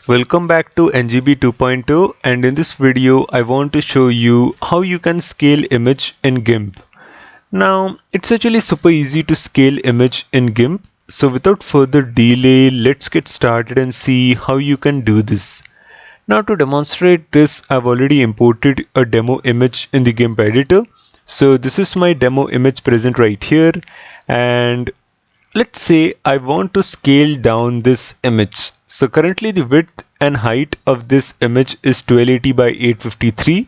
Welcome back to NGB 2.0, and in this video I want to show you how you can scale image in GIMP. Now it's actually super easy to scale image in GIMP, so without further delay let's get started and see how you can do this. Now to demonstrate this, I've already imported a demo image in the GIMP editor. So this is my demo image present right here, and let's say I want to scale down this image. So currently the width and height of this image is 1280 by 853,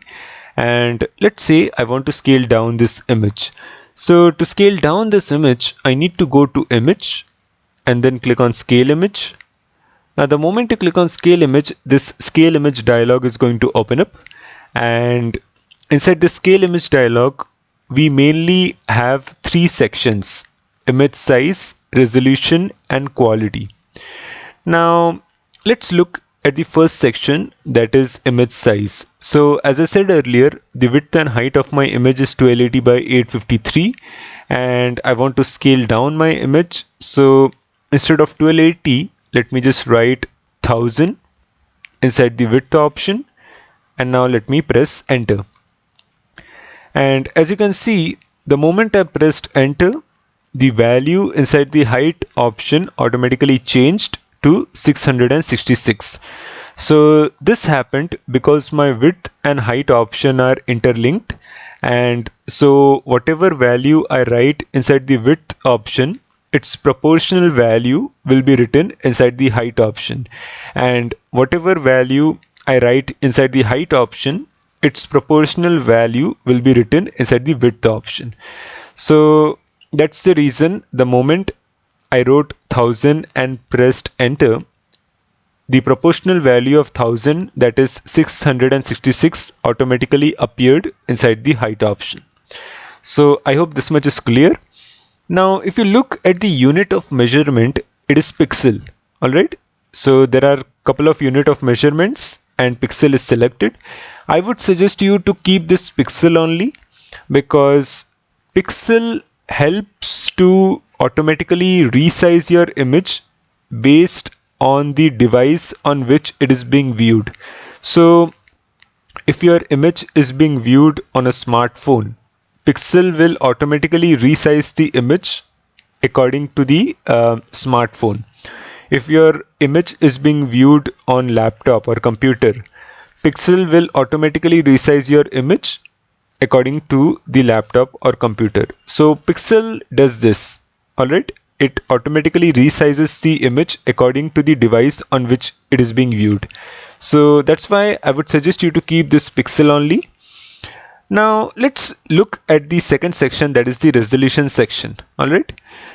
and let's say I want to scale down this image. So to scale down this image, I need to go to image and then click on scale image. Now the moment you click on scale image, this scale image dialog is going to open up, and inside the scale image dialog we mainly have three sections: image size, resolution and quality. Now let's look at the first section, that is image size. So as I said earlier, the width and height of my image is 1280 by 853, and I want to scale down my image. So instead of 1280, let me just write 1000 inside the width option, and now let me press enter. And as you can see, the moment I pressed enter, the value inside the height option automatically changed to 666. So this happened because my width and height option are interlinked, and so whatever value I write inside the width option, its proportional value will be written inside the height option, and whatever value I write inside the height option, its proportional value will be written inside the width option. So that's the reason the moment I wrote 1000 and pressed enter, the proportional value of 1000, that is 666, automatically appeared inside the height option. So I hope this much is clear. Now if you look at the unit of measurement, it is pixel. Alright, so there are a couple of unit of measurements and pixel is selected. I would suggest you to keep this pixel only, because pixel helps to automatically resize your image based on the device on which it is being viewed. So if your image is being viewed on a smartphone, pixel will automatically resize the image according to the smartphone. If your image is being viewed on laptop or computer, pixel will automatically resize your image according to the laptop or computer. So pixel does this. Alright, it automatically resizes the image according to the device on which it is being viewed. So that's why I would suggest you to keep this pixel only. Now let's look at the second section, that is the resolution section. Alright,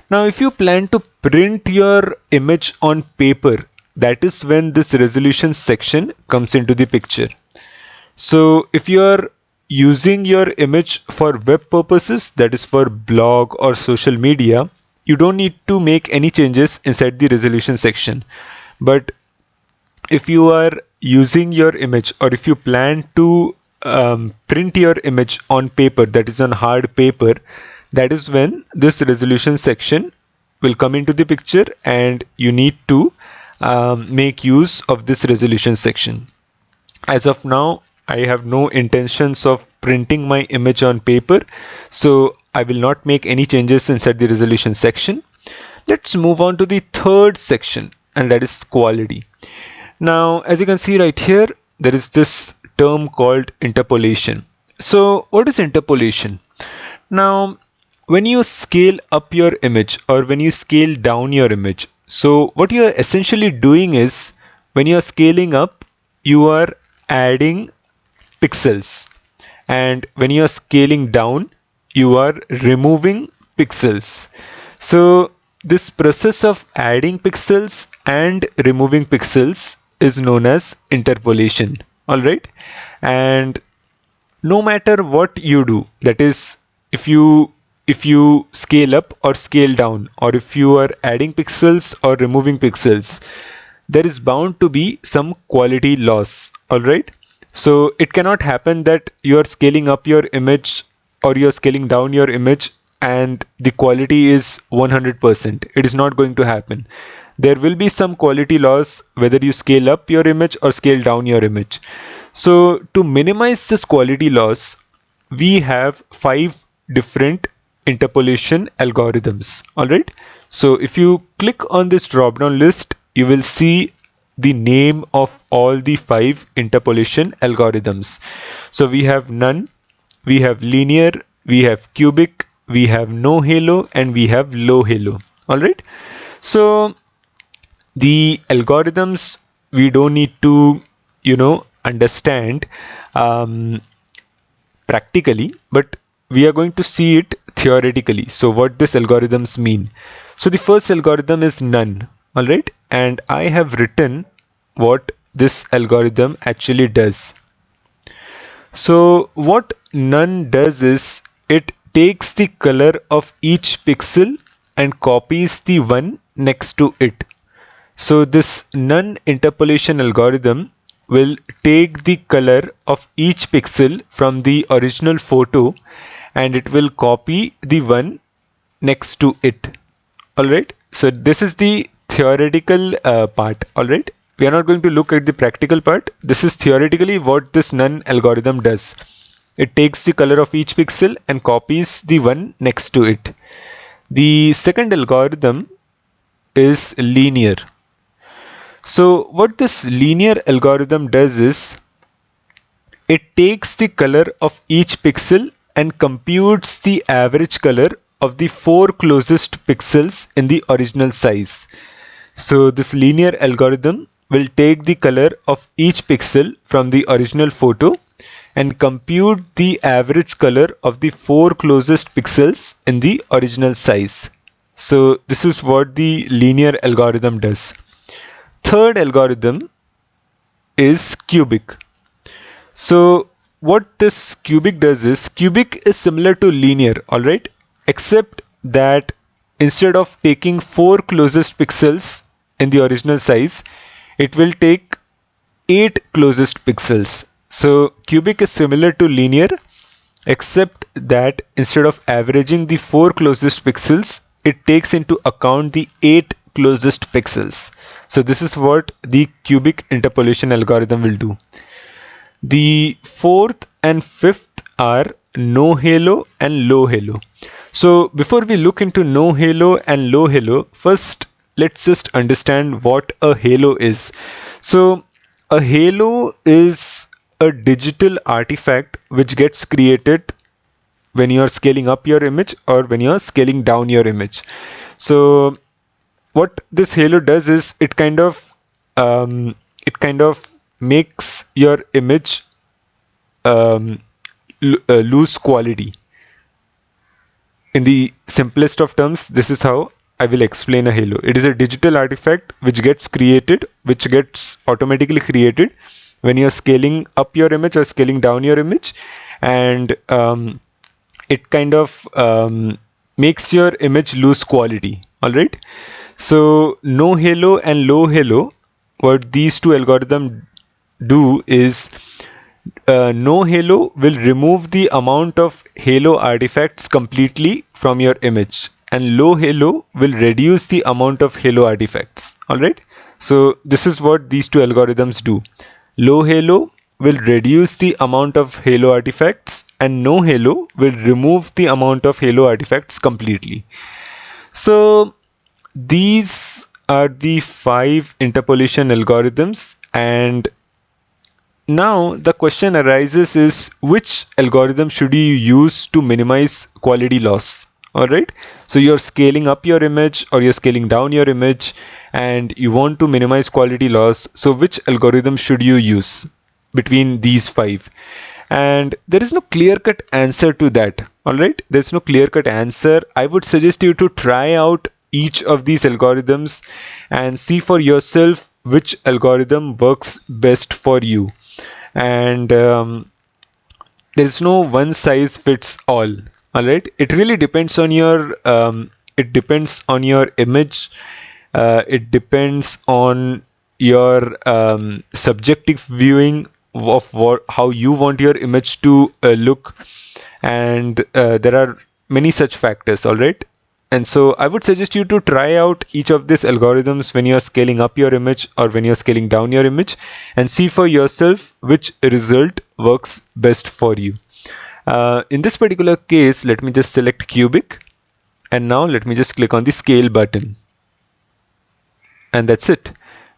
now if you plan to print your image on paper, that is when this resolution section comes into the picture. So if you are using your image for web purposes, that is for blog or social media, you don't need to make any changes inside the resolution section. But if you are using your image, or if you plan to print your image on paper, that is on hard paper, that is when this resolution section will come into the picture, and you need to make use of this resolution section. As of now, I have no intentions of printing my image on paper, so I will not make any changes inside the resolution section. Let's move on to the third section, and that is quality. Now as you can see right here, there is this term called interpolation. So what is interpolation? Now when you scale up your image or when you scale down your image, so what you are essentially doing is, when you are scaling up, you are adding pixels, and when you are scaling down, you are removing pixels. So this process of adding pixels and removing pixels is known as interpolation. Alright, and no matter what you do, that is if you scale up or scale down, or if you are adding pixels or removing pixels, there is bound to be some quality loss. Alright, so it cannot happen that you are scaling up your image or you are scaling down your image and the quality is 100%. It is not going to happen. there will be some quality loss whether you scale up your image or scale down your image. So to minimize this quality loss, we have 5 different interpolation algorithms. All right. So if you click on this drop down list, you will see the name of all the 5 interpolation algorithms. So we have none, we have linear, we have cubic, we have no halo, and we have low halo. All right. So the algorithms we don't need to understand um, practically, but we are going to see it theoretically. So what this algorithms mean? So the first algorithm is none. All right, and I have written what this algorithm actually does. So what none does is it takes the color of each pixel and copies the one next to it. So this none interpolation algorithm will take the color of each pixel from the original photo and it will copy the one next to it. Alright, so this is the theoretical part. Alright, we are not going to look at the practical part. This is theoretically what this none algorithm does. It takes the color of each pixel and copies the one next to it. The second algorithm is linear. So what this linear algorithm does is it takes the color of each pixel and computes the average color of the 4 closest pixels in the original size. So this linear algorithm will take the color of each pixel from the original photo and compute the average color of the 4 closest pixels in the original size. So this is what the linear algorithm does. Third algorithm is cubic. So what this cubic does is cubic is similar to linear, alright, except that instead of taking 4 closest pixels in the original size, it will take 8 closest pixels. So cubic is similar to linear, except that instead of averaging the 4 closest pixels, it takes into account the 8 closest pixels. So this is what the cubic interpolation algorithm will do. The fourth and fifth are no halo and low halo. So before we look into no halo and low halo, first let's just understand what a halo is. So a halo is a digital artifact which gets created when you are scaling up your image or when you are scaling down your image. So what this halo does is it kind of makes your image um, lose quality. In the simplest of terms, this is how I will explain a halo. It is a digital artifact which gets automatically created when you are scaling up your image or scaling down your image, and it kind of makes your image lose quality. All right. So no halo and low halo, what these two algorithms do is no halo will remove the amount of halo artifacts completely from your image, and low halo will reduce the amount of halo artifacts. All right. So this is what these two algorithms do. Low halo will reduce the amount of halo artifacts and no halo will remove the amount of halo artifacts completely. So these are the 5 interpolation algorithms, and now the question arises is which algorithm should you use to minimize quality loss? All right. So you're scaling up your image or you're scaling down your image and you want to minimize quality loss. So which algorithm should you use between these 5? And there is no clear-cut answer to that. All right. There's no clear-cut answer. I would suggest you to try out each of these algorithms and see for yourself which algorithm works best for you. And there's no one size fits all right. It really depends on your image. It depends on your subjective viewing of how you want your image to look, and there are many such factors. All right. And so I would suggest you to try out each of these algorithms when you're scaling up your image or when you're scaling down your image, and see for yourself which result works best for you. In this particular case, let me just select cubic, and now let me just click on the scale button, and that's it.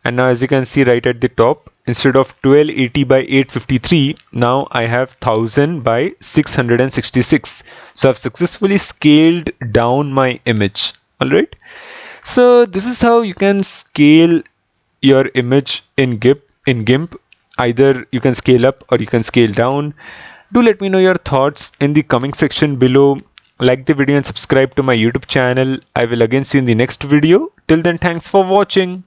And now as you can see right at the top, instead of 1280 by 853, now I have 1000 by 666. So I've successfully scaled down my image. All right. So this is how you can scale your image in GIMP. Either you can scale up or you can scale down. Do let me know your thoughts in the comment section below. Like the video and subscribe to my YouTube channel. I will again see you in the next video. Till then, thanks for watching.